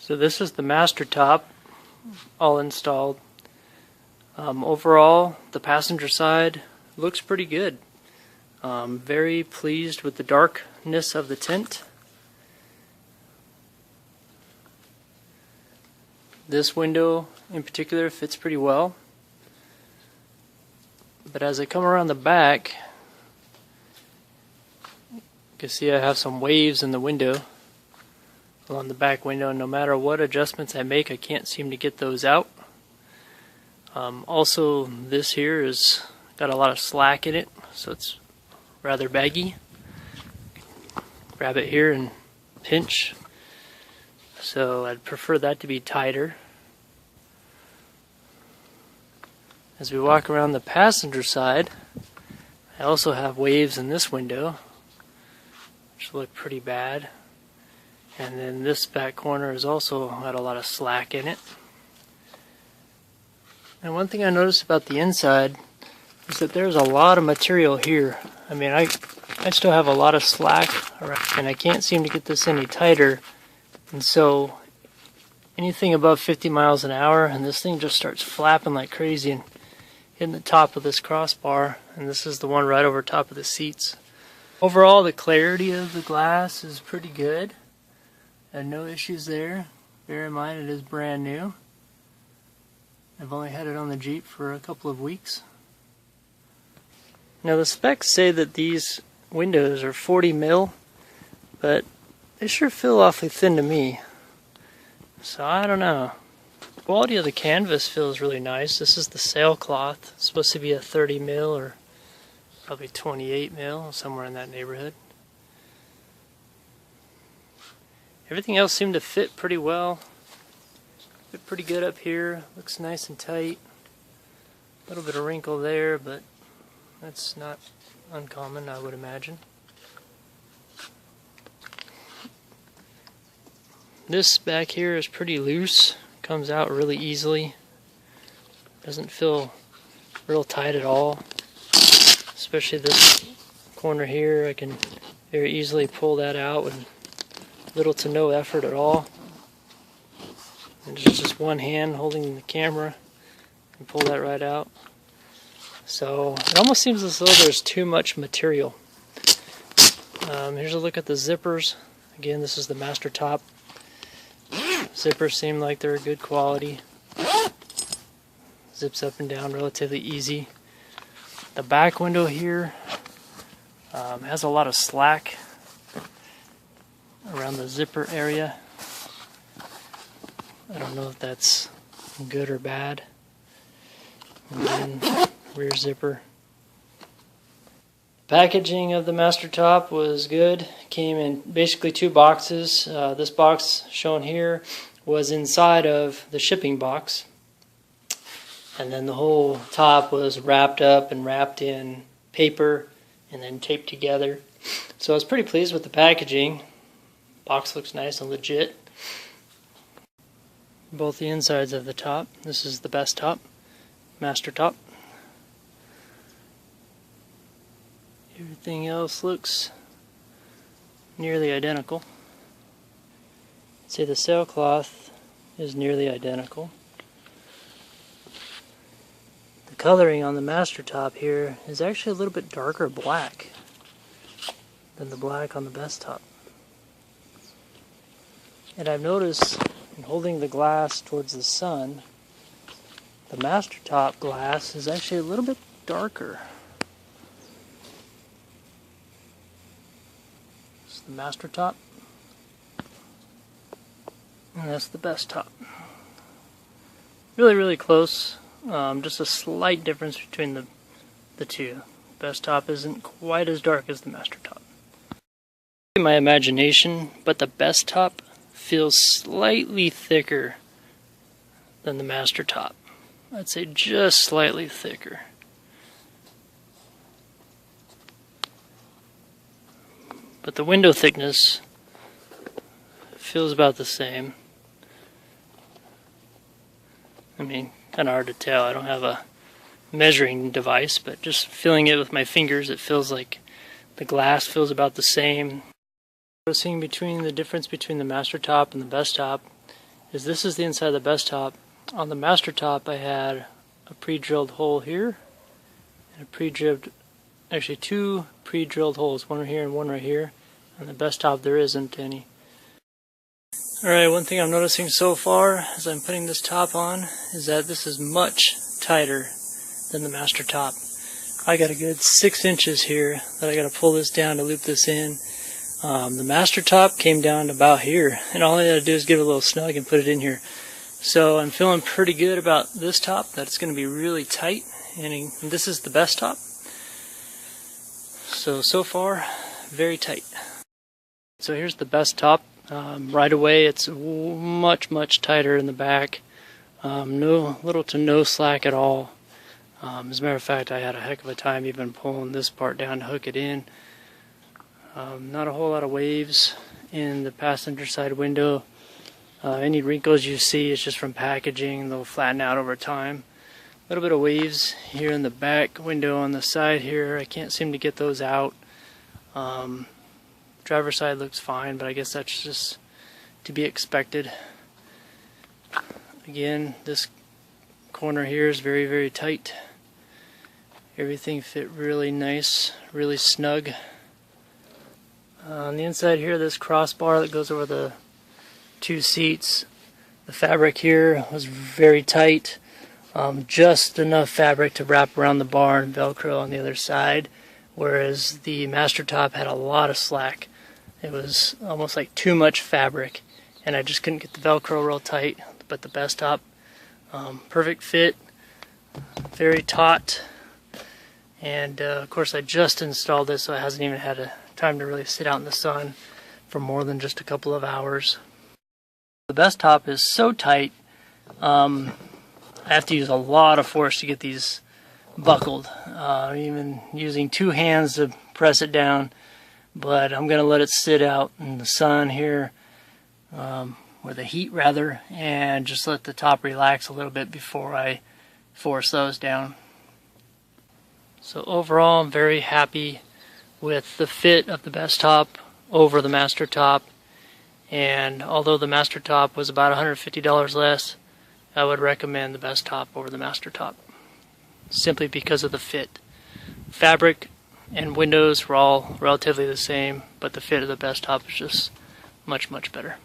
So this is the Mastertop all installed. Overall, the passenger side looks pretty good. Very pleased with the darkness of the tint. This window in particular fits pretty well. But as I come around the back, you can see I have some waves in the window along the back window, and no matter what adjustments I make, I can't seem to get those out. Also, this here is got a lot of slack in it, so it's rather baggy. Grab it here and pinch, so I'd prefer that to be tighter. As we walk around the passenger side, I also have waves in this window, which look pretty bad. And then this back corner has also got a lot of slack in it. And one thing I noticed about the inside is that there's a lot of material here. I mean, I still have a lot of slack around, and I can't seem to get this any tighter. And so anything above 50 miles an hour and this thing just starts flapping like crazy and hitting the top of this crossbar, and this is the one right over top of the seats. Overall, the clarity of the glass is pretty good. And no issues there. Bear in mind it is brand new. I've only had it on the Jeep for a couple of weeks. Now the specs say that these windows are 40 mil, but they sure feel awfully thin to me. So I don't know. The quality of the canvas feels really nice. This is the sailcloth. It's supposed to be a 30 mil or probably 28 mil, somewhere in that neighborhood. Everything else seemed to fit pretty well. Fit pretty good up here. Looks nice and tight. A little bit of wrinkle there, but that's not uncommon, I would imagine. This back here is pretty loose. Comes out really easily. Doesn't feel real tight at all. Especially this corner here. I can very easily pull that out with little to no effort at all. And just one hand holding the camera and pull that right out. So it almost seems as though there's too much material. Here's a look at the zippers. Again, this is the Mastertop. Zippers seem like they're good quality. Zips up and down relatively easy. The back window here has a lot of slack around the zipper area. I don't know if that's good or bad. And then rear zipper. Packaging of the Mastertop was good. Came in basically two boxes. This box shown here was inside of the shipping box. And then the whole top was wrapped up and wrapped in paper and then taped together. So I was pretty pleased with the packaging. Box looks nice and legit. Both the insides of the top. This is the Bestop, Mastertop. Everything else looks nearly identical. I'd say the sailcloth is nearly identical. The coloring on the Mastertop here is actually a little bit darker black than the black on the Bestop. And I've noticed in holding the glass towards the sun, the Mastertop glass is actually a little bit darker. This is the Mastertop, and that's the Bestop. Really, really close. Just a slight difference between the two. Bestop isn't quite as dark as the Mastertop. In my imagination, but the Bestop feels slightly thicker than the Mastertop. I'd say just slightly thicker. But the window thickness feels about the same. I mean, kind of hard to tell. I don't have a measuring device, but just feeling it with my fingers, it feels like the glass feels about the same. Noticing between the difference between the Mastertop and the Bestop is this is the inside of the Bestop. On the Mastertop I had a pre-drilled hole here and a pre-drilled, actually two pre-drilled holes, one right here and one right here. On the Bestop there isn't any. Alright, one thing I'm noticing so far as I'm putting this top on is that this is much tighter than the Mastertop. I got a good 6 inches here that I got to pull this down to loop this in. The Mastertop came down to about here, and all I got to do is give it a little snug and put it in here. So I'm feeling pretty good about this top, that it's going to be really tight, and this is the Bestop. So far, very tight. So here's the Bestop. Right away it's much tighter in the back. Little to no slack at all. As a matter of fact, I had a heck of a time even pulling this part down to hook it in. Not a whole lot of waves in the passenger side window. Any wrinkles you see is just from packaging. They'll flatten out over time. A little bit of waves here in the back window on the side here. I can't seem to get those out. Driver's side looks fine, but I guess that's just to be expected. Again, this corner here is very tight. Everything fit really nice, really snug. On the inside here, this crossbar that goes over the two seats, the fabric here was very tight. Just enough fabric to wrap around the bar and Velcro on the other side, whereas the Mastertop had a lot of slack. It was almost like too much fabric, and I just couldn't get the Velcro real tight. But the Bestop, perfect fit, very taut, and of course I just installed this, so it hasn't even had time to really sit out in the sun for more than just a couple of hours. The Bestop is so tight, I have to use a lot of force to get these buckled, even using two hands to press it down. But I'm going to let it sit out in the sun here, or the heat rather, and just let the top relax a little bit before I force those down. So overall, I'm very happy with the fit of the Bestop over the Mastertop. And although the Mastertop was about $150 less, I would recommend the Bestop over the Mastertop, simply because of the fit. Fabric and windows were all relatively the same, but the fit of the Bestop is just much better.